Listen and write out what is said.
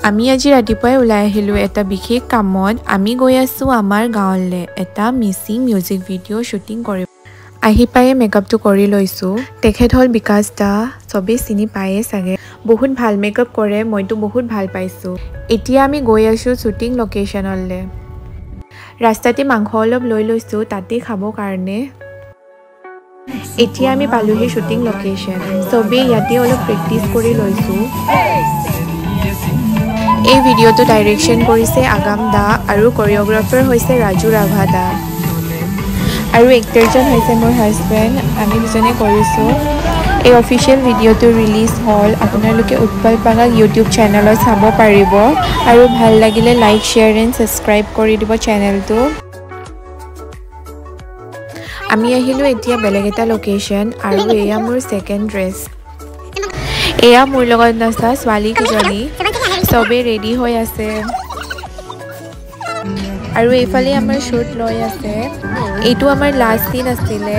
আমি আজি ৰাতিপুৱাই ওলাই আহিলোঁ এটা বিশেষ কামত। আমি গৈ আছোঁ আমাৰ গাঁৱলৈ এটা মিচিং মিউজিক ভিডিঅ' শ্বুটিং কৰিব। আহি পায়ে মেকআপটো কৰি লৈছোঁ। তেখেত হ'ল বিকাশ দা, চবেই চিনি পায়ে চাগে। বহুত ভাল মেকআপ কৰে, মইতো বহুত ভাল পাইছোঁ। এতিয়া আমি গৈ আছোঁ শ্বুটিং লোকেশ্যনলৈ। ৰাস্তাতে মাংস অলপ লৈ লৈছোঁ তাতে খাবৰ কাৰণে। এতিয়া আমি পালোহি শ্বুটিং লোকেশ্যন। চবেই ইয়াতে অলপ প্ৰেক্টিচ কৰি লৈছোঁ। এই ভিডিঅ'টো ডাইৰেকশ্যন কৰিছে আগাম দা আৰু কৰিঅ'গ্ৰাফাৰ হৈছে ৰাজু ৰাভা দা আৰু এক্টৰজন হৈছে মোৰ হাজবেণ্ড। আমি দুজনে কৰিছোঁ। এই অফিচিয়েল ভিডিঅ'টো ৰিলিজ হ'ল। আপোনালোকে উৎপল পাগাক ইউটিউব চেনেলত চাব পাৰিব আৰু ভাল লাগিলে লাইক শ্বেয়াৰ এণ্ড ছাবস্ক্ৰাইব কৰি দিব চেনেলটো। আমি আহিলোঁ এতিয়া বেলেগ এটা লোকেশ্যন আৰু এয়া মোৰ ছেকেণ্ড ড্ৰেছ। এয়া মোৰ লগত নাচা ছোৱালীকেইজনী, চবেই ৰেডি হৈ আছে আৰু এইফালে আমাৰ শ্বুট লৈ আছে। এইটো আমাৰ লাষ্ট চিন আছিলে।